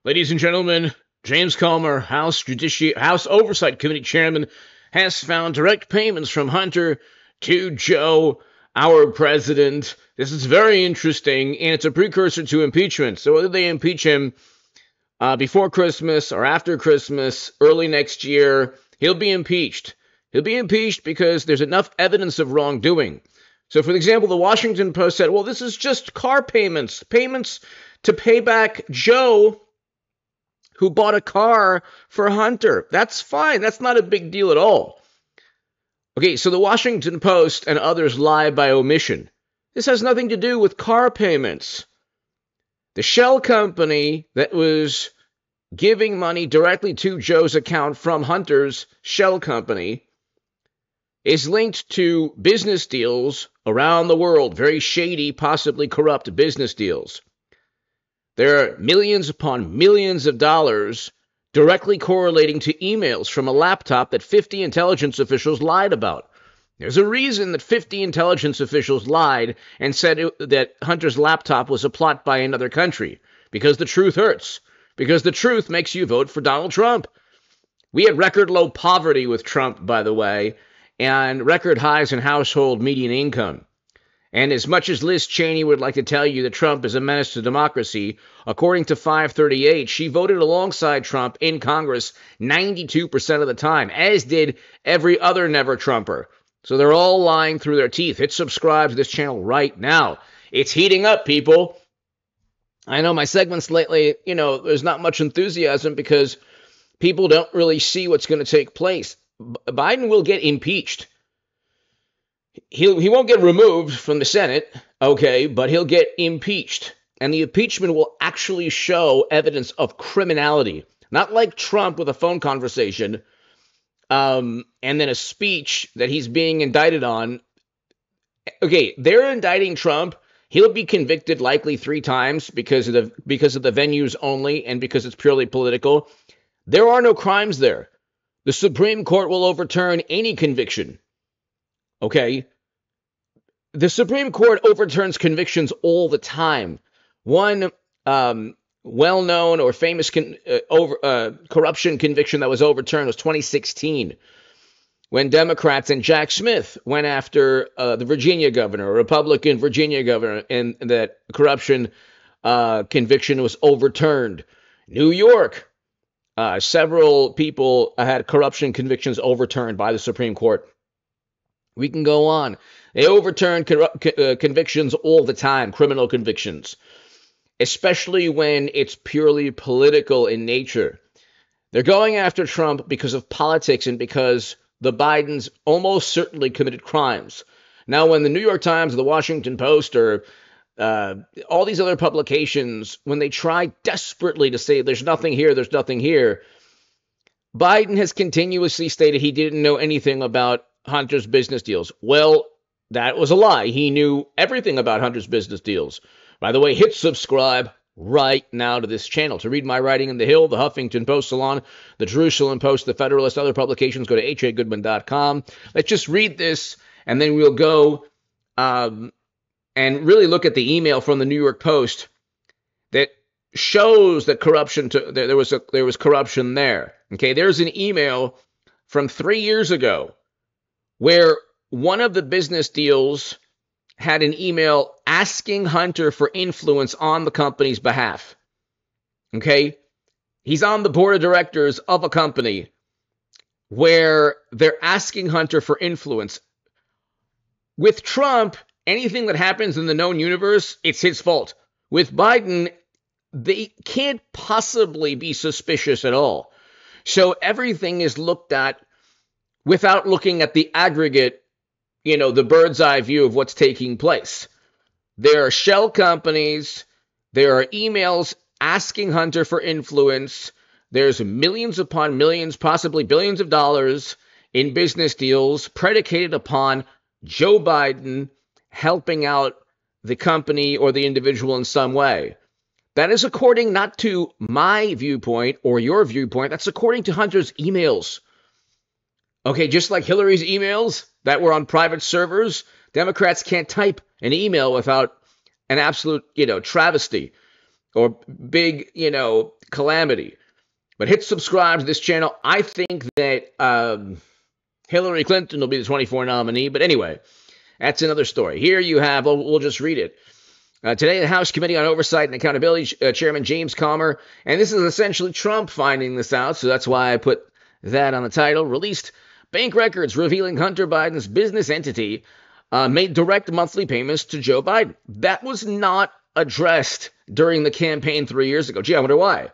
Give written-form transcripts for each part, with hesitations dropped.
Ladies and gentlemen, James Comer, House Oversight Committee Chairman, has found direct payments from Hunter to Joe, our president. This is very interesting, and it's a precursor to impeachment. So whether they impeach him before Christmas or after Christmas, early next year, he'll be impeached. He'll be impeached because there's enough evidence of wrongdoing. So, for example, the Washington Post said, well, this is just car payments to pay back Joe, who bought a car for Hunter. That's fine. That's not a big deal at all. Okay, so the Washington Post and others lie by omission. This has nothing to do with car payments. The shell company that was giving money directly to Joe's account from Hunter's shell company is linked to business deals around the world, very shady, possibly corrupt business deals. There are millions upon millions of dollars directly correlating to emails from a laptop that 50 intelligence officials lied about. There's a reason that 50 intelligence officials lied and said that Hunter's laptop was a plot by another country, because the truth hurts, because the truth makes you vote for Donald Trump. We had record low poverty with Trump, by the way, and record highs in household median income. And as much as Liz Cheney would like to tell you that Trump is a menace to democracy, according to 538, she voted alongside Trump in Congress 92% of the time, as did every other never-Trumper. So they're all lying through their teeth. Hit subscribe to this channel right now. It's heating up, people. I know my segments lately, there's not much enthusiasm because people don't really see what's going to take place. Biden will get impeached. He won't get removed from the Senate, okay, but he'll get impeached. And the impeachment will actually show evidence of criminality. Not like Trump with a phone conversation and then a speech that he's being indicted on. Okay, they're indicting Trump. He'll be convicted likely 3 times because of the venues only and because it's purely political. There are no crimes there. The Supreme Court will overturn any conviction. Okay? The Supreme Court overturns convictions all the time. One well-known or famous corruption conviction that was overturned was 2016, when Democrats and Jack Smith went after the Virginia governor, a Republican Virginia governor, and that corruption conviction was overturned. New York, several people had corruption convictions overturned by the Supreme Court. We can go on. They overturn convictions all the time, criminal convictions, especially when it's purely political in nature. They're going after Trump because of politics and because the Bidens almost certainly committed crimes. Now, when the New York Times, the Washington Post, or all these other publications, when they try desperately to say there's nothing here, Biden has continuously stated he didn't know anything about Hunter's business deals. Well, that was a lie. He knew everything about Hunter's business deals. By the way, hit subscribe right now to this channel. To read my writing in The Hill, The Huffington Post Salon, The Jerusalem Post, The Federalist, other publications, go to hagoodman.com. Let's just read this, and then we'll go and really look at the email from the New York Post that shows that there was corruption there. Okay, there's an email from 3 years ago where one of the business deals had an email asking Hunter for influence on the company's behalf. Okay? He's on the board of directors of a company where they're asking Hunter for influence. With Trump, anything that happens in the known universe, it's his fault. With Biden, they can't possibly be suspicious at all. So everything is looked at without looking at the aggregate, the bird's eye view of what's taking place. There are shell companies. There are emails asking Hunter for influence. There's millions upon millions, possibly billions of dollars in business deals predicated upon Joe Biden helping out the company or the individual in some way. That is according not to my viewpoint or your viewpoint. That's according to Hunter's emails. Okay, just like Hillary's emails that were on private servers, Democrats can't type an email without an absolute, travesty. or big, calamity. But hit subscribe to this channel. I think that Hillary Clinton will be the 24 nominee. But anyway, that's another story. Here you have, we'll just read it. Today, the House Committee on Oversight and Accountability, Chairman James Comer, and this is essentially Trump finding this out, so that's why I put that on the title, released bank records revealing Hunter Biden's business entity made direct monthly payments to Joe Biden. That was not addressed during the campaign 3 years ago. Gee, I wonder why.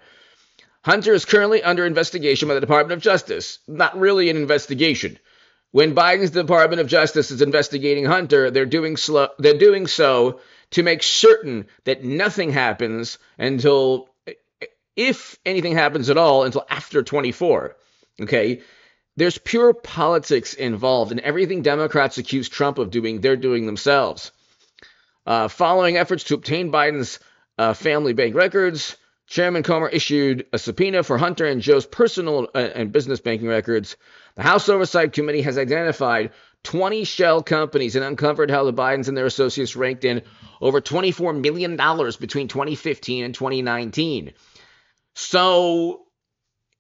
Hunter is currently under investigation by the Department of Justice. Not really an investigation. When Biden's Department of Justice is investigating Hunter, they're doing so to make certain that nothing happens until, if anything happens at all, until after 24. Okay? There's pure politics involved, and everything Democrats accuse Trump of doing, they're doing themselves. Following efforts to obtain Biden's family bank records, Chairman Comer issued a subpoena for Hunter and Joe's personal and business banking records. The House Oversight Committee has identified 20 shell companies and uncovered how the Bidens and their associates raked in over $24 million between 2015 and 2019. So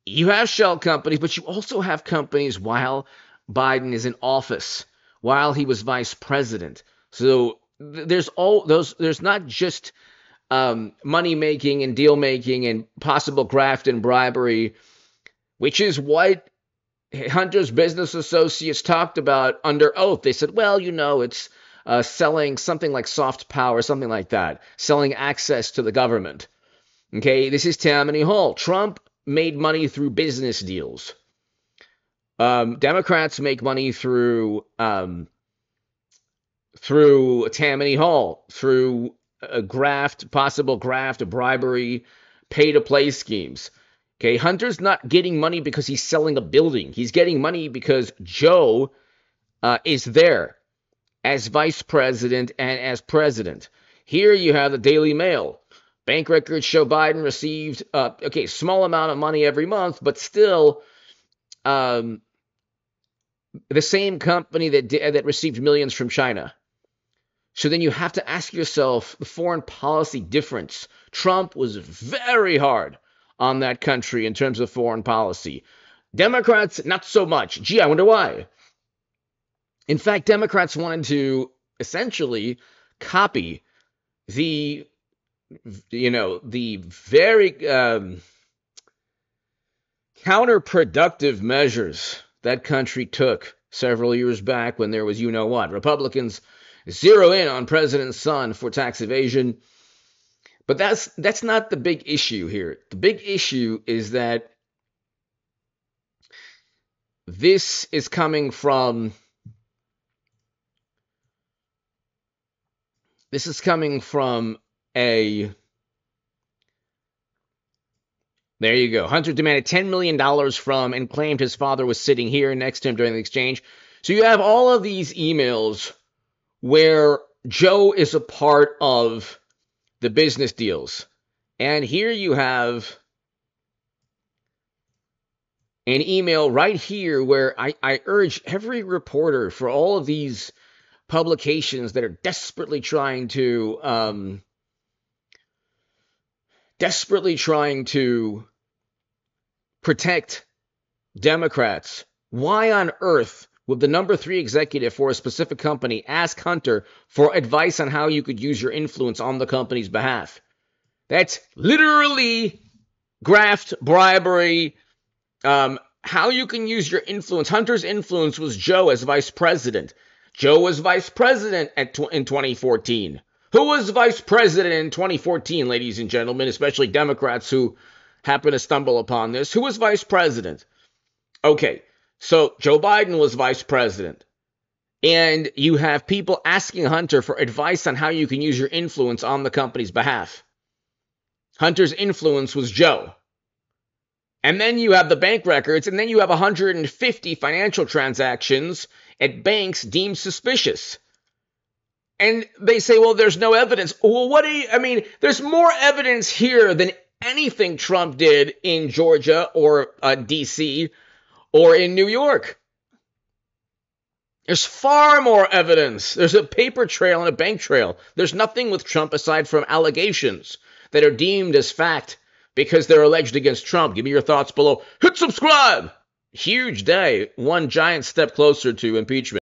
you have shell companies, but you also have companies while Biden is in office, while he was vice president. So there's not just money making and deal making and possible graft and bribery, which is what Hunter's business associates talked about under oath. They said, well, it's selling something like soft power, something like that, selling access to the government. Okay, this is Tammany Hall. Trump made money through business deals. Democrats make money through Tammany Hall, through possible graft, bribery, pay-to-play schemes. Okay, Hunter's not getting money because he's selling a building. He's getting money because Joe is there as vice president and as president. Here you have the Daily Mail. Bank records show Biden received, small amount of money every month, but still the same company that received millions from China. So then you have to ask yourself the foreign policy difference. Trump was very hard on that country in terms of foreign policy. Democrats, not so much. Gee, I wonder why. In fact, Democrats wanted to essentially copy the very counterproductive measures that country took several years back when there was what. Republicans zero in on President's son for tax evasion. But that's not the big issue here. The big issue is that this is coming from there you go. Hunter demanded $10 million from and claimed his father was sitting here next to him during the exchange. So you have all of these emails where Joe is a part of the business deals. And here you have an email right here where I urge every reporter for all of these publications that are desperately trying to protect Democrats. Why on earth would the number 3 executive for a specific company ask Hunter for advice on how you could use your influence on the company's behalf? That's literally graft, bribery, how you can use your influence. Hunter's influence was Joe as vice president. Joe was vice president in 2014. Who was vice president in 2014, ladies and gentlemen, especially Democrats who happen to stumble upon this? Who was vice president? Okay, so Joe Biden was vice president. And you have people asking Hunter for advice on how you can use your influence on the company's behalf. Hunter's influence was Joe. And then you have the bank records, and then you have 150 financial transactions at banks deemed suspicious. And they say, well, there's no evidence. Well, there's more evidence here than anything Trump did in Georgia or D.C. or in New York. There's far more evidence. There's a paper trail and a bank trail. There's nothing with Trump aside from allegations that are deemed as fact because they're alleged against Trump. Give me your thoughts below. Hit subscribe! Huge day. One giant step closer to impeachment.